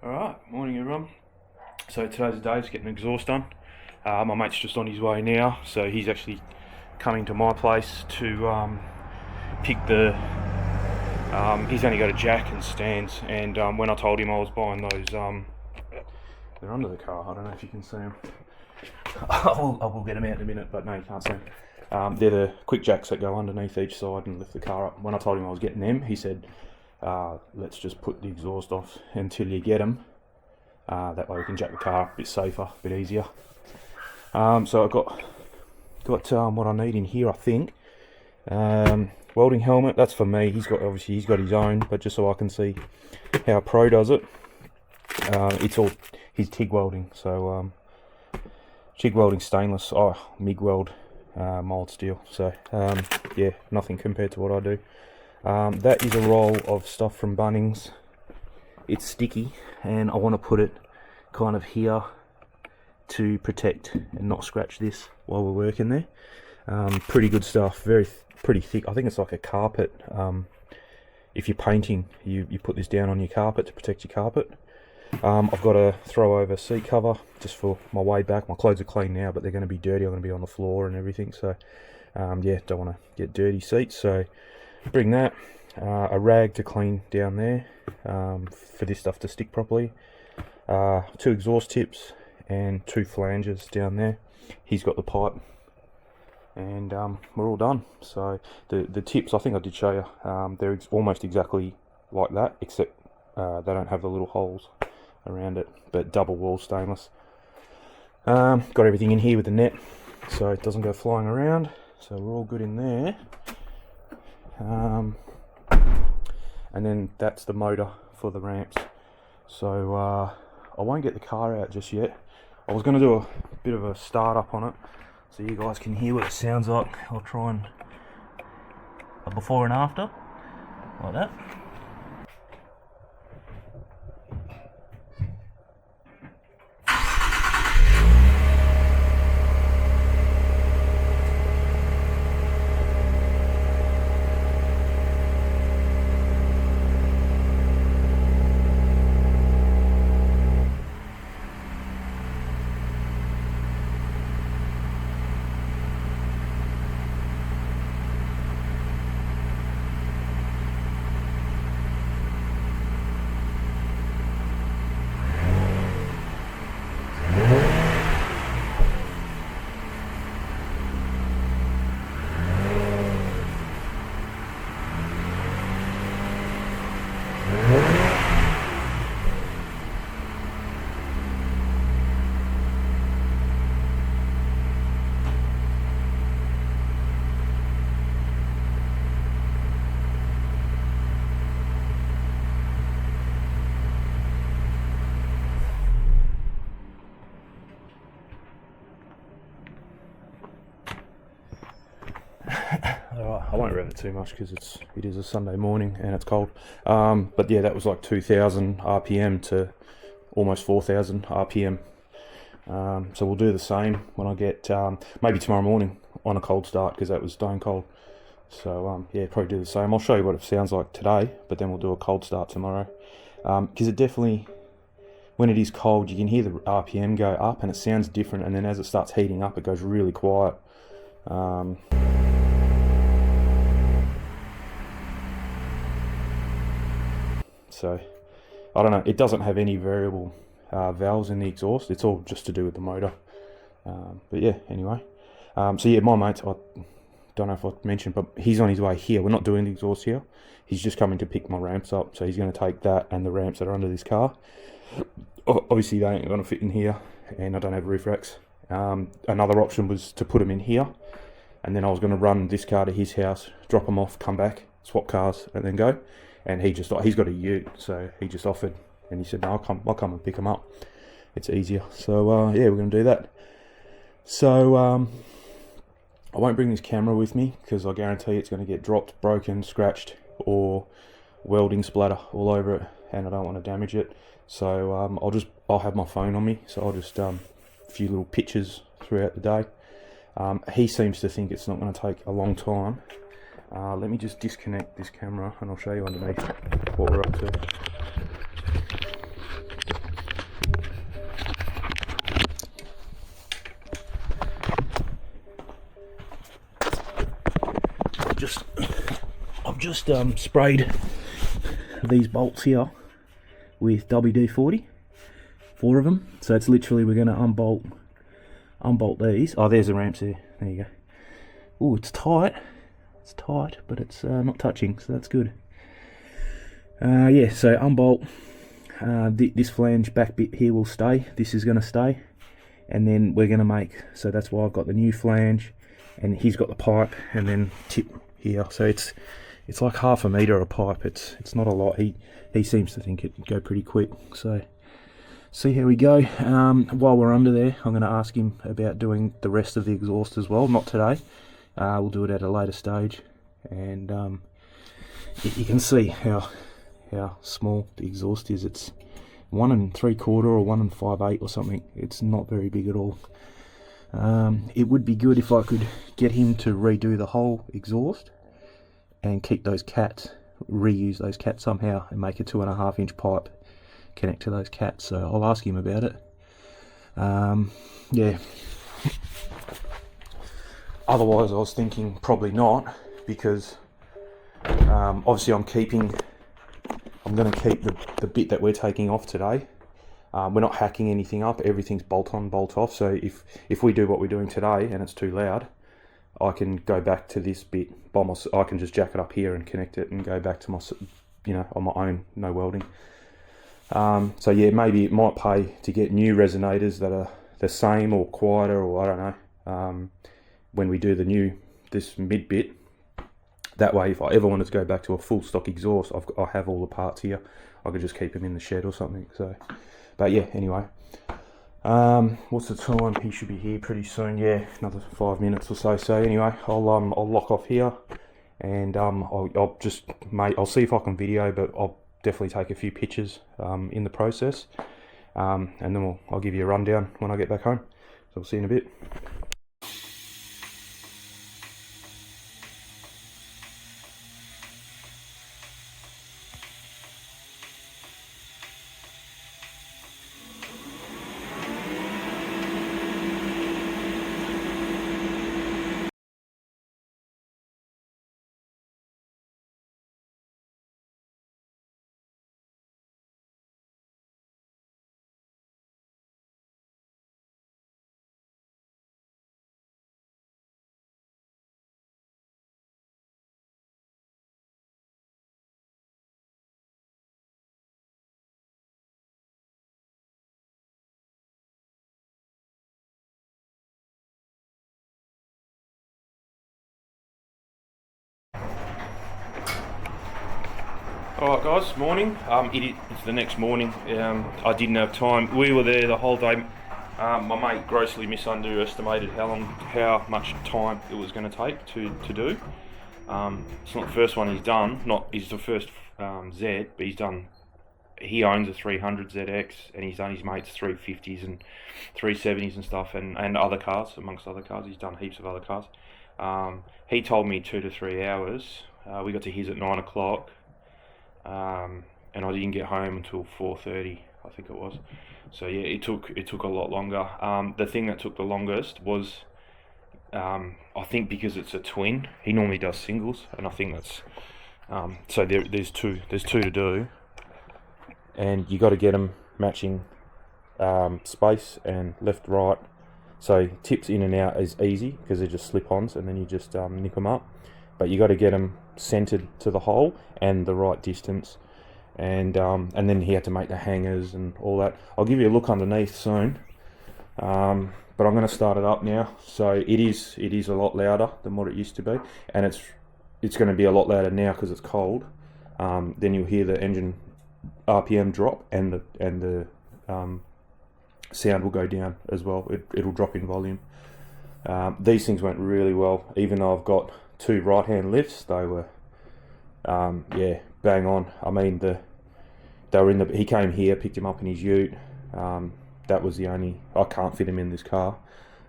Alright, morning everyone. So today's the day, just getting the exhaust done. My mate's just on his way now, so he's actually coming to my place to pick the... he's only got a jack and stands, and when I told him I was buying those, they're under the car, I don't know if you can see them. I will get them out in a minute, but no, you can't see them. They're the quick jacks that go underneath each side and lift the car up. When I told him I was getting them, he said, let's just put the exhaust off until you get them. That way we can jack the car up a bit safer, a bit easier. So I've got what I need in here, I think. Welding helmet, that's for me. Obviously he's got his own, but just so I can see how a pro does it. It's all his TIG welding, so TIG welding stainless, MIG weld, mild steel. So yeah, nothing compared to what I do. That is a roll of stuff from Bunnings. It's sticky, and I want to put it kind of here to protect and not scratch this while we're working there. Pretty good stuff, pretty thick. I think it's like a carpet. If you're painting, you put this down on your carpet to protect your carpet. I've got a throw over seat cover just for my way back. My clothes are clean now, but they're going to be dirty. I'm going to be on the floor and everything, so yeah, don't want to get dirty seats, so bring that. A rag to clean down there for this stuff to stick properly. 2 exhaust tips and 2 flanges down there. He's got the pipe, and we're all done. So the tips, I think I did show you, they're almost exactly like that, except they don't have the little holes around it, but double wall stainless. Got everything in here with the net so it doesn't go flying around, so we're all good in there. And then that's the motor for the ramps. So I won't get the car out just yet. I was going to do a bit of a start up on it so you guys can hear what it sounds like. I'll try and a before and after, like that. Alright, I won't rev it too much because it is a Sunday morning and it's cold. But yeah, that was like 2,000 RPM to almost 4,000 RPM. So we'll do the same when I get maybe tomorrow morning on a cold start, because that was stone cold. So yeah, probably do the same. I'll show you what it sounds like today, but then we'll do a cold start tomorrow. Because it definitely, when it is cold, you can hear the RPM go up and it sounds different, and then as it starts heating up, it goes really quiet. So I don't know, it doesn't have any variable valves in the exhaust, it's all just to do with the motor. But yeah, anyway, so yeah, my mate, I don't know if I mentioned, but he's on his way here. We're not doing the exhaust here, he's just coming to pick my ramps up, so he's going to take that and the ramps that are under this car. Obviously they ain't going to fit in here, and I don't have roof racks. Another option was to put them in here, and then I was going to run this car to his house, drop them off, come back, swap cars, and then go. And he's got a ute, so he just offered, and he said, no, I'll come and pick them up. It's easier. So yeah, we're going to do that. So I won't bring this camera with me because I guarantee it's going to get dropped, broken, scratched, or welding splatter all over it, and I don't want to damage it. So I'll have my phone on me, so I'll just a few little pictures throughout the day. He seems to think it's not going to take a long time. Let me just disconnect this camera and I'll show you underneath what we're up to. just sprayed these bolts here with WD-40, 4 of them. So it's literally, we're going to unbolt these. Oh, there's the ramps there. There you go. Oh, it's tight. It's tight, but it's not touching, so that's good. Yeah, so unbolt. This flange back bit here will stay. This is going to stay. And then we're going to make, so that's why I've got the new flange, and he's got the pipe, and then tip here. So it's like 1/2 metre of pipe. It's not a lot. He seems to think it'd go pretty quick. So see how we go. While we're under there, I'm going to ask him about doing the rest of the exhaust as well. Not today. We'll do it at a later stage, and you can see how small the exhaust is. It's 1 3/4 or 1 5/8 or something. It's not very big at all. It would be good if I could get him to redo the whole exhaust and keep those cats, reuse those cats somehow, and make a 2.5 inch pipe connect to those cats. So I'll ask him about it. Yeah. Otherwise, I was thinking probably not, because obviously I'm going to keep the bit that we're taking off today. We're not hacking anything up. Everything's bolt on, bolt off. So if we do what we're doing today and it's too loud, I can go back to this bit by myself. I can just jack it up here and connect it and go back to my, on my own, no welding. So yeah, maybe it might pay to get new resonators that are the same or quieter, or I don't know. When we do this mid bit, that way if I ever wanted to go back to a full stock exhaust, I have all the parts here. I could just keep them in the shed or something. So, but yeah, anyway. What's the time? He should be here pretty soon. Yeah, another 5 minutes or so. So anyway, I'll lock off here, and I'll see if I can video, but I'll definitely take a few pictures in the process, and then I'll give you a rundown when I get back home. So I'll see you in a bit. Alright guys, morning. It's the next morning. I didn't have time. We were there the whole day. My mate grossly underestimated how much time it was going to take to do. It's not the first one he's done. He's the first Z, but he owns a 300 ZX, and he's done his mate's 350s and 370s and stuff, and other cars, amongst other cars. He's done heaps of other cars. He told me 2 to 3 hours. We got to his at 9 o'clock. And I didn't get home until 4:30, I think it was. So yeah, it took a lot longer. The thing that took the longest was, I think because it's a twin. He normally does singles, and I think that's so there's two to do, and you got to get them matching space and left, right. So tips in and out is easy because they're just slip-ons, and then you just nip them up. But you got to get them centered to the hole and the right distance, and then he had to make the hangers and all that. I'll give you a look underneath soon, but I'm going to start it up now. So it is a lot louder than what it used to be, and it's going to be a lot louder now because it's cold. Then you'll hear the engine RPM drop, and the sound will go down as well. It'll drop in volume. These things went really well, even though I've got 2 right-hand lifts. They were yeah, bang on. I mean, they were he came here, picked him up in his ute. That was the only, I can't fit him in this car,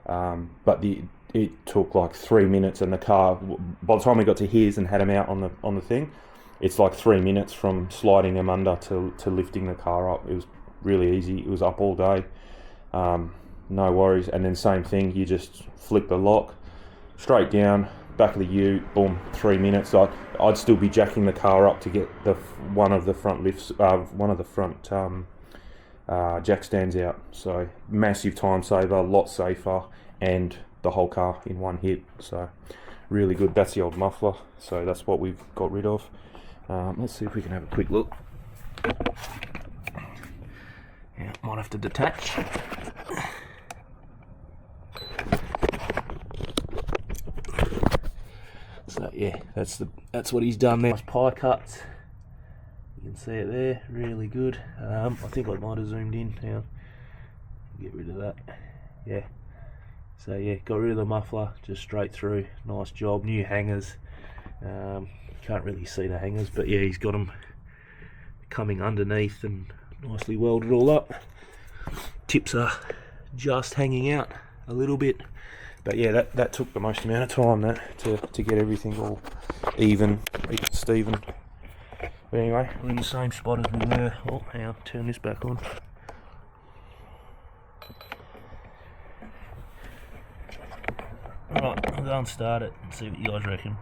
but it took like 3 minutes, and the car, by the time we got to his and had him out on the thing, it's like 3 minutes from sliding him under to lifting the car up. It was really easy. It was up all day, no worries. And then same thing, you just flip the lock straight down, back of the ute, boom, 3 minutes. I'd still be jacking the car up to get one of the front lifts, one of the front jack stands out. So massive time saver, a lot safer, and the whole car in one hit. So really good. That's the old muffler. So that's what we've got rid of. Let's see if we can have a quick look. Yeah, might have to detach. So yeah, that's what he's done there. Nice pie cuts. You can see it there, really good. I think I might have zoomed in. Hang on. Get rid of that. Yeah. So yeah, got rid of the muffler, just straight through. Nice job. New hangers. Can't really see the hangers, but yeah, he's got them coming underneath and nicely welded all up. Tips are just hanging out a little bit, but yeah, that took the most amount of time to get everything all even Steven. But anyway, we're in the same spot as we were. Oh, hang on, turn this back on. Alright, I'll go and start it and see what you guys reckon.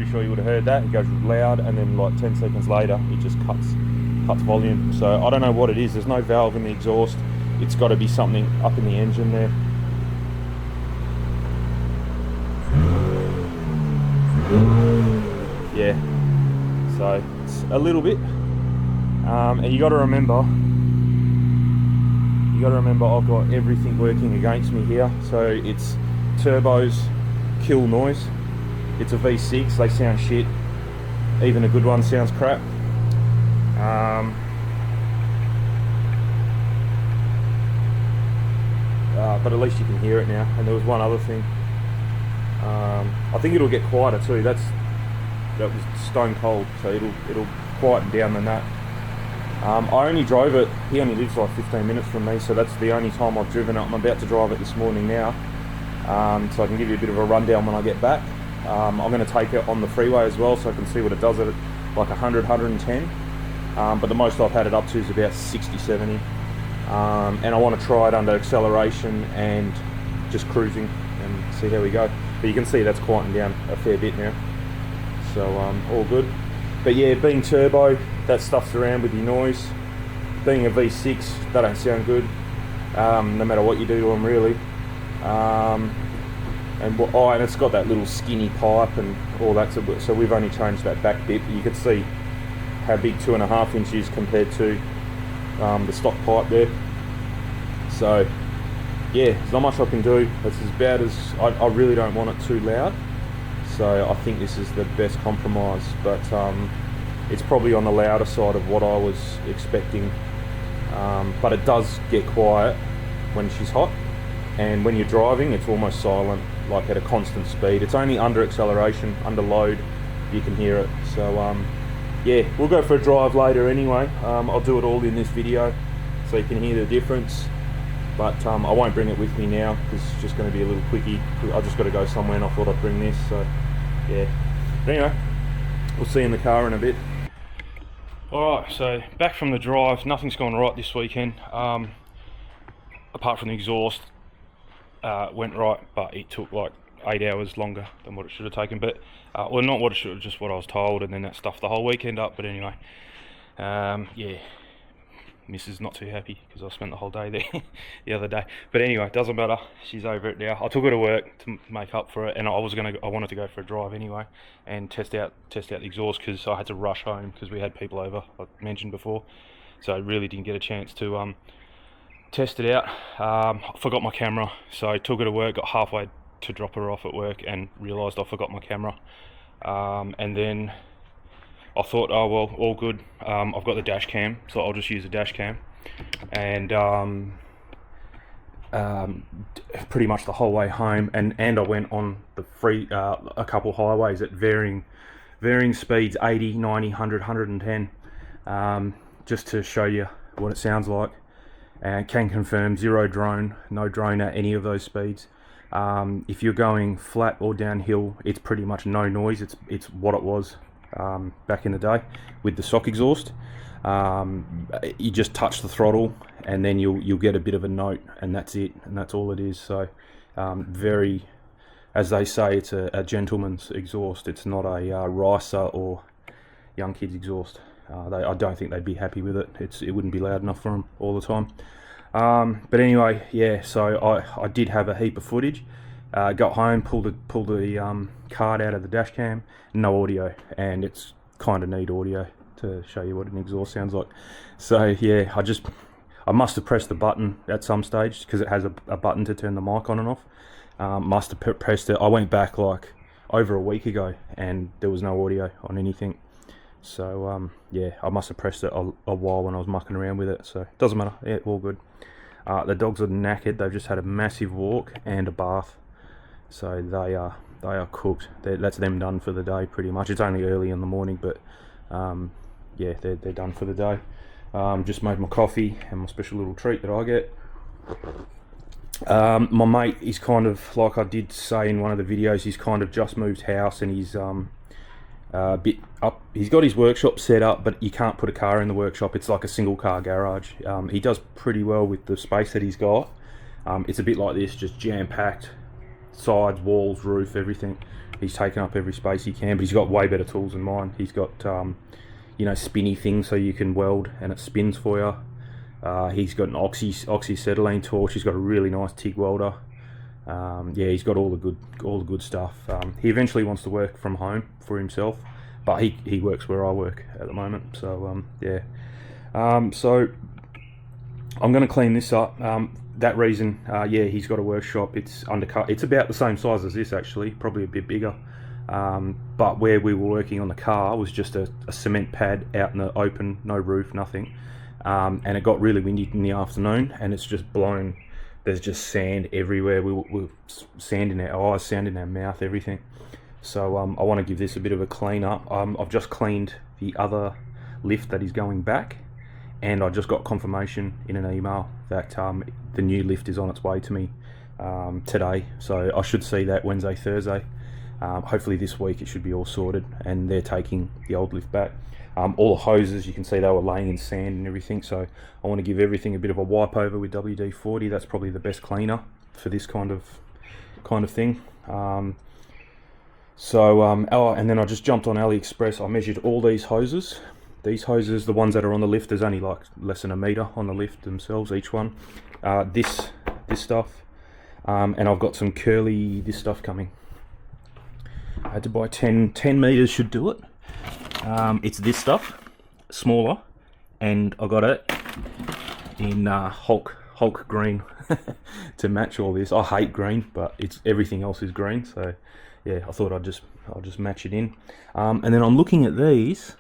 Sure you would have heard that. It goes loud, and then like 10 seconds later it just cuts volume. So I don't know what it is. There's no valve in the exhaust. It's got to be something up in the engine there. Yeah, so it's a little bit, and you got to remember I've got everything working against me here. So it's turbos kill noise. It's a V6, they sound shit. Even a good one sounds crap. But at least you can hear it now. And there was one other thing. I think it'll get quieter too. That was stone cold, so it'll quieten down than that. I only drove it. He only lives like 15 minutes from me, so that's the only time I've driven it. I'm about to drive it this morning now, so I can give you a bit of a rundown when I get back. I'm going to take it on the freeway as well, so I can see what it does at like 100, 110. But the most I've had it up to is about 60, 70. And I want to try it under acceleration and just cruising and see how we go. But you can see that's quieting down a fair bit now. So all good. But yeah, being turbo, that stuff's around with your noise. Being a V6, they don't sound good, no matter what you do to them really. And it's got that little skinny pipe and all that, so we've only changed that back bit. You could see how big 2.5 inch is compared to the stock pipe there. So yeah, there's not much I can do. It's as bad as, I really don't want it too loud, so I think this is the best compromise, but it's probably on the louder side of what I was expecting, but it does get quiet when she's hot, and when you're driving it's almost silent, like at a constant speed. It's only under acceleration, under load, you can hear it. So yeah, we'll go for a drive later anyway. I'll do it all in this video so you can hear the difference, but I won't bring it with me now because it's just going to be a little quickie. I've just got to go somewhere and I thought I'd bring this, so yeah. But anyway, we'll see you in the car in a bit. Alright, so back from the drive. Nothing's gone right this weekend, apart from the exhaust. Went right, but it took like 8 hours longer than what it should have taken. But well, not what it should have, just what I was told, and then that stuffed the whole weekend up. But anyway, yeah, Mrs. not too happy because I spent the whole day there the other day. But anyway, it doesn't matter. She's over it now. I took her to work to make up for it, and I wanted to go for a drive anyway and test out the exhaust because I had to rush home because we had people over, I mentioned before. So I really didn't get a chance to test it out. I forgot my camera, so I took her to work, got halfway to drop her off at work and realised I forgot my camera. And then I thought, oh well, all good. I've got the dash cam, so I'll just use the dash cam. And pretty much the whole way home, and I went on the free a couple highways at varying speeds, 80, 90, 100, 110, just to show you what it sounds like, and can confirm zero drone, no drone at any of those speeds. If you're going flat or downhill, it's pretty much no noise. It's what it was back in the day with the stock exhaust. You just touch the throttle and then you'll get a bit of a note, and that's it, and that's all it is. So very, as they say, it's a gentleman's exhaust. It's not a ricer or young kids exhaust. I don't think they'd be happy with it. It wouldn't be loud enough for them all the time. But anyway, yeah, so I did have a heap of footage. Got home, pulled the card out of the dash cam, no audio, and it's kind of neat audio to show you what an exhaust sounds like. So yeah, I must have pressed the button at some stage, because it has a button to turn the mic on and off. Must have pressed it. I went back like over a week ago and there was no audio on anything. So yeah, I must have pressed it a while when I was mucking around with it, so it doesn't matter. Yeah, all good. The dogs are knackered. They've just had a massive walk and a bath, so they are cooked. That's them done for the day pretty much. It's only early in the morning, but yeah, they're done for the day. Just made my coffee and my special little treat that I get. My mate is kind of, like I did say in one of the videos, he's kind of just moved house, and he's a bit up. He's got his workshop set up, but you can't put a car in the workshop. It's like a single car garage. He does pretty well with the space that he's got. It's a bit like this, just jam packed, sides, walls, roof, everything. He's taken up every space he can, but he's got way better tools than mine. He's got you know, spinny things so you can weld and it spins for you. He's got an oxyacetylene torch. He's got a really nice TIG welder. Yeah, he's got all the good stuff. He eventually wants to work from home for himself, but he works where I work at the moment. So yeah, so I'm going to clean this up. That reason, yeah, he's got a workshop. It's undercut. It's about the same size as this, actually, probably a bit bigger. But where we were working on the car was just a cement pad out in the open, no roof, nothing. And it got really windy in the afternoon, and it's just blown. There's just sand everywhere. We're sand in our eyes, sand in our mouth, everything. So I want to give this a bit of a clean up. I've just cleaned the other lift that is going back, and I just got confirmation in an email that the new lift is on its way to me today. So I should see that Wednesday, Thursday. Hopefully this week it should be all sorted, and they're taking the old lift back. All the hoses, you can see they were laying in sand and everything, so I want to give everything a bit of a wipe over with WD-40. That's probably the best cleaner for this kind of thing. Oh, and then I just jumped on AliExpress. I measured all these hoses. These hoses, the ones that are on the lift, there's only like less than a metre on the lift themselves, each one. This stuff, and I've got some curly, this stuff coming. I had to buy 10 metres should do it. It's this stuff, smaller, and I got it in Hulk green to match all this. I hate green, but everything else is green, so yeah, I thought I'll just match it in. And then I'm looking at these.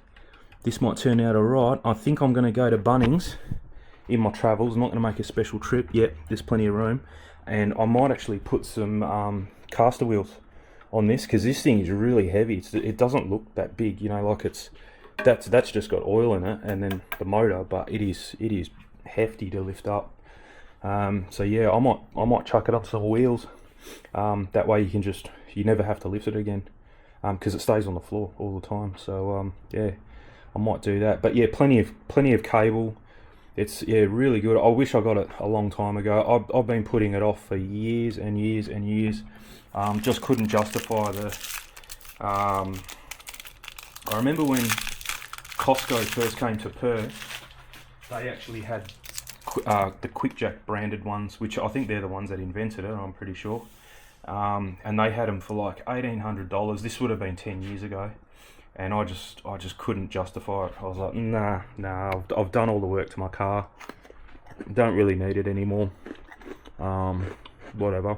This might turn out alright. I think I'm going to go to Bunnings in my travels. I'm not going to make a special trip yet. There's plenty of room, and I might actually put some caster wheels on this, because this thing is really heavy. It doesn't look that big, you know, like that's just got oil in it, and then the motor, but it is hefty to lift up. So yeah, I might chuck it up some wheels. That way you never have to lift it again, because it stays on the floor all the time. So yeah, I might do that. But yeah, plenty of cable. It's, yeah, really good. I wish I got it a long time ago. I've been putting it off for years and years and years. Just couldn't justify the. I remember when Costco first came to Perth, they actually had the QuickJack branded ones, which I think they're the ones that invented it, I'm pretty sure. And they had them for like $1,800. This would have been 10 years ago, and I just couldn't justify it. I was like, nah, I've done all the work to my car. Don't really need it anymore. Whatever.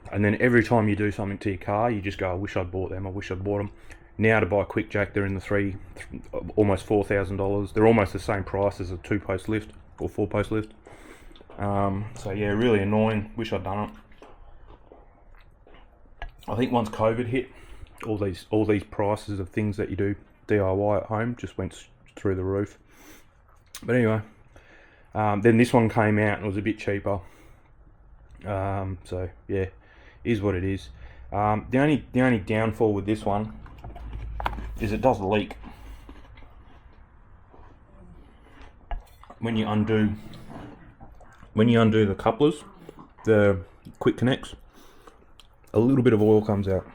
And then every time you do something to your car, you just go, I wish I'd bought them. Now to buy a QuickJack, they're in the almost $4,000. They're almost the same price as a 2-post lift or 4-post lift. So yeah, really annoying. Wish I'd done it. I think once COVID hit, all these prices of things that you do DIY at home just went through the roof. But anyway, Then this one came out and was a bit cheaper. So yeah, is what it is. The only downfall with this one is it does leak when you undo the couplers, the quick connects. A little bit of oil comes out.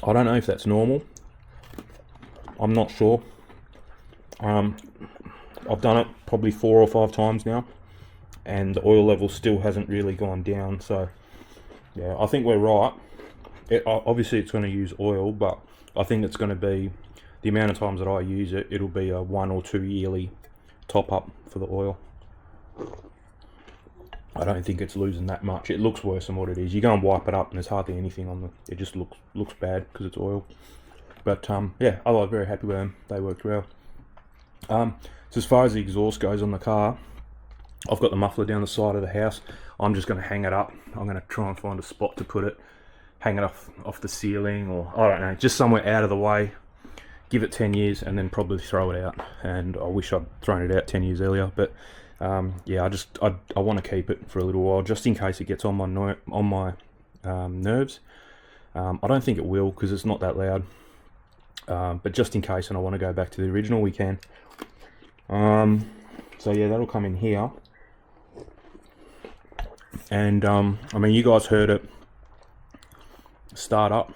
I don't know if that's normal. I'm not sure. I've done it probably 4 or 5 times now, and the oil level still hasn't really gone down. So yeah, I think we're right. Obviously it's going to use oil, but I think it's going to be the amount of times that I use it, it'll be a 1 or 2 yearly top up for the oil. I don't think it's losing that much. It looks worse than what it is. You go and wipe it up and there's hardly anything on it just looks bad because it's oil. But yeah, I was very happy with them. They worked well. So as far as the exhaust goes on the car, I've got the muffler down the side of the house. I'm just going to hang it up. I'm going to try and find a spot to put it, hang it off the ceiling, or I don't know, just somewhere out of the way. Give it 10 years and then probably throw it out. And I wish I'd thrown it out 10 years earlier, but yeah, I want to keep it for a little while just in case it gets on my nerves. I don't think it will because it's not that loud, but just in case, and I want to go back to the original, we can. So yeah, that'll come in here. And I mean, you guys heard it start up.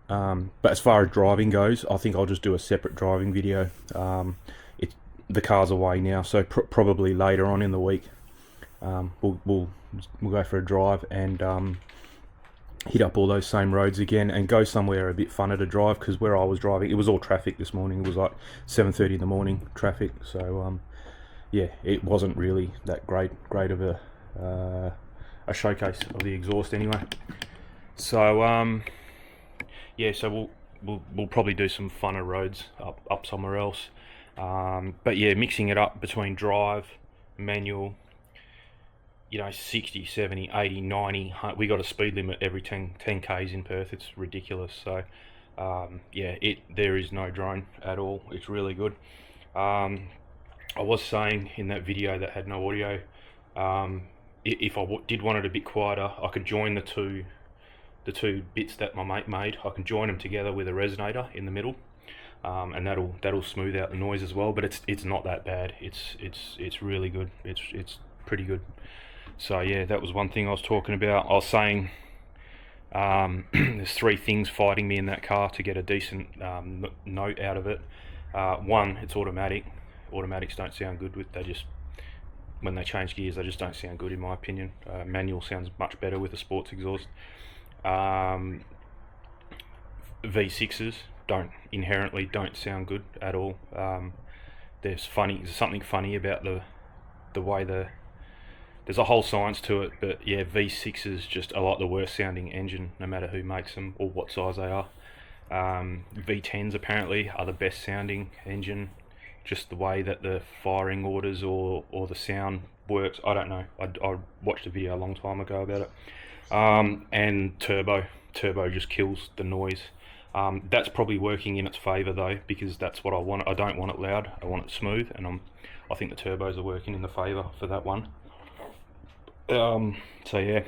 But as far as driving goes, I think I'll just do a separate driving video. The car's away now, so probably later on in the week, we'll go for a drive and hit up all those same roads again and go somewhere a bit funner to drive, because where I was driving, it was all traffic this morning. It was like 7:30 in the morning traffic, so yeah, it wasn't really that great of a showcase of the exhaust anyway. So yeah, so we'll probably do some funner roads up somewhere else. But yeah, mixing it up between drive, manual, you know, 60, 70, 80, 90. We got a speed limit every 10 k's in Perth. It's ridiculous. So yeah, there is no drone at all. It's really good. I was saying in that video that had no audio, if I did want it a bit quieter, I could join the two bits that my mate made. I can join them together with a resonator in the middle, and that'll smooth out the noise as well. But it's not that bad. It's really good. It's pretty good. So yeah, that was one thing I was talking about. I was saying there's 3 things fighting me in that car to get a decent note out of it. One, it's automatic. Automatics don't sound good when they change gears, they just don't sound good in my opinion. Manual sounds much better with a sports exhaust. V6s inherently don't sound good at all. There's something funny about the way there's a whole science to it, but yeah, V6s just are like the worst sounding engine, no matter who makes them or what size they are. V10s apparently are the best sounding engine, just the way that the firing orders or the sound works. I don't know. I watched a video a long time ago about it. And turbo just kills the noise. That's probably working in its favour though, because that's what I want. I don't want it loud, I want it smooth, and I think the turbos are working in the favour for that one. So yeah,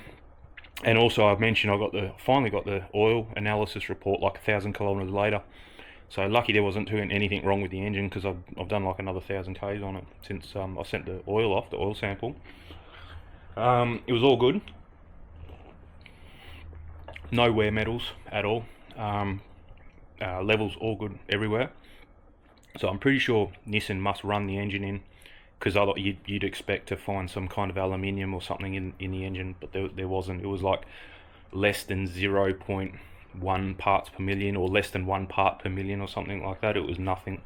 and also I've mentioned I finally got the oil analysis report like 1,000 kilometres later. So lucky there wasn't anything wrong with the engine, because I've done like another 1,000 k's on it since I sent the oil sample. It was all good. No wear metals at all. Levels all good everywhere. So I'm pretty sure Nissan must run the engine in, because you'd expect to find some kind of aluminium or something in the engine, but there wasn't. It was like less than 0.1 parts per million, or less than 1 part per million or something like that. It was nothing.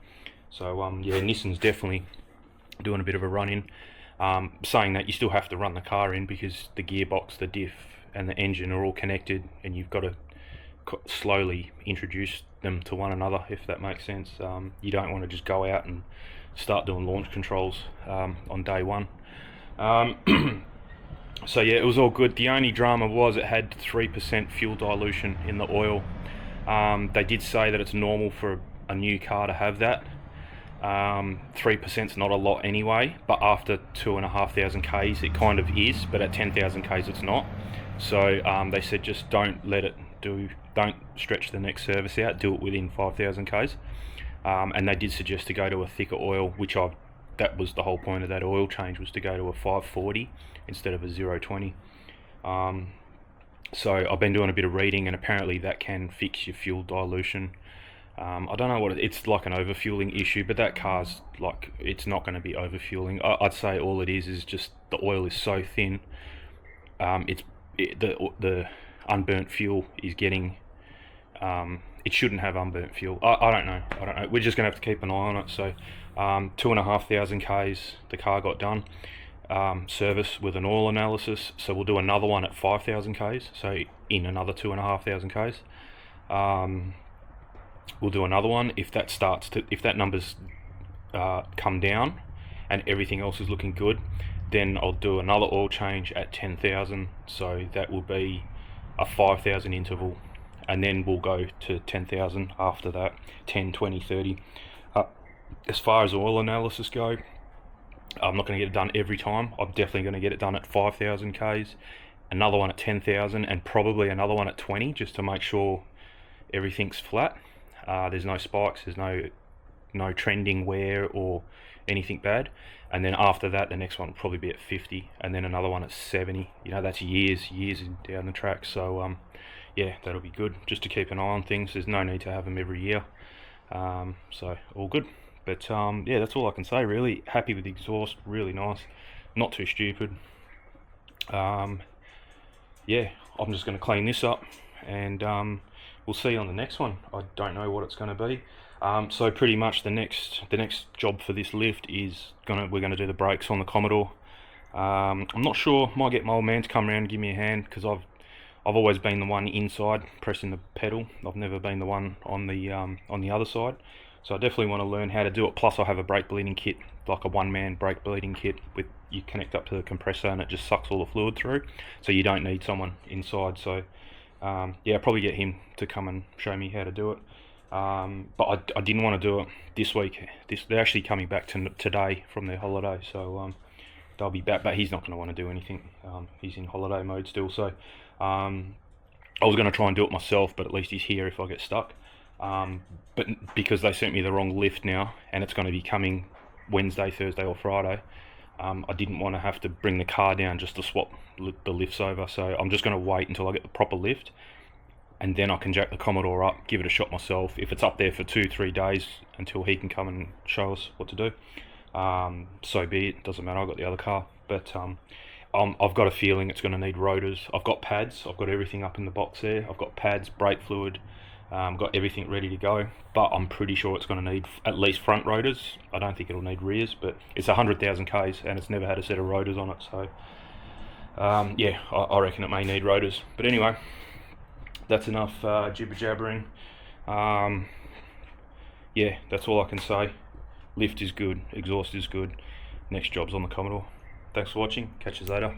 So yeah, Nissan's definitely doing a bit of a run-in. Saying that, you still have to run the car in, because the gearbox, the diff and the engine are all connected, and you've got to slowly introduce them to one another, if that makes sense. You don't want to just go out and start doing launch controls on day one. So yeah, it was all good. The only drama was it had 3% fuel dilution in the oil. They did say that it's normal for a new car to have that. 3% is not a lot anyway, but after 2,500 Ks it kind of is, but at 10,000 Ks it's not. So they said just don't stretch the next service out, do it within 5,000 Ks. And they did suggest to go to a thicker oil, that was the whole point of that oil change, was to go to a 540 instead of a 020. So I've been doing a bit of reading, and apparently that can fix your fuel dilution. I don't know what it's like, an overfueling issue, but that car's like, it's not going to be overfueling. I'd say all it is just the oil is so thin. The unburnt fuel is getting. It shouldn't have unburnt fuel. I don't know. We're just going to have to keep an eye on it. So 2,500 Ks the car got done. Service with an oil analysis. So we'll do another one at 5,000 Ks. So in another 2,500 Ks. We'll do another one if that numbers come down and everything else is looking good. Then I'll do another oil change at 10,000. So that will be a 5,000 interval, and then we'll go to 10,000 after that. 10, 20, 30. As far as oil analysis go, I'm not going to get it done every time. I'm definitely going to get it done at 5,000 Ks, another one at 10,000, and probably another one at 20, just to make sure everything's flat. There's no spikes, there's no trending wear or anything bad. And then after that, the next one will probably be at 50, and then another one at 70. That's years down the track. So yeah, that'll be good, just to keep an eye on things. There's no need to have them every year. So all good. But yeah, that's all I can say really. Happy with the exhaust, really nice, not too stupid. Yeah, I'm just going to clean this up, and we'll see on the next one. I don't know what it's going to be. So pretty much the next job for this lift is we're gonna do the brakes on the Commodore. I'm not sure. Might get my old man to come around and give me a hand, because I've always been the one inside pressing the pedal. I've never been the one on the other side. So I definitely want to learn how to do it. Plus I have a brake bleeding kit, like a one-man brake bleeding kit, with you connect up to the compressor and it just sucks all the fluid through. So you don't need someone inside. So yeah, I'll probably get him to come and show me how to do it. But I didn't want to do it this week. They're actually coming back today from their holiday, so they'll be back. But he's not going to want to do anything. He's in holiday mode still. So I was going to try and do it myself, but at least he's here if I get stuck. But because they sent me the wrong lift now, and it's going to be coming Wednesday, Thursday, or Friday, I didn't want to have to bring the car down just to swap the lifts over. So I'm just going to wait until I get the proper lift, and then I can jack the Commodore up, give it a shot myself. If it's up there for 2-3 days until he can come and show us what to do, so be it. Doesn't matter, I've got the other car. But I've got a feeling it's going to need rotors. I've got pads, I've got everything up in the box there. I've got pads, brake fluid, got everything ready to go. But I'm pretty sure it's going to need at least front rotors. I don't think it'll need rears, but it's 100,000 Ks and it's never had a set of rotors on it. So yeah, I reckon it may need rotors. But anyway, that's enough jibber jabbering. Yeah, that's all I can say. Lift is good, exhaust is good. Next job's on the Commodore. Thanks for watching. Catch you later.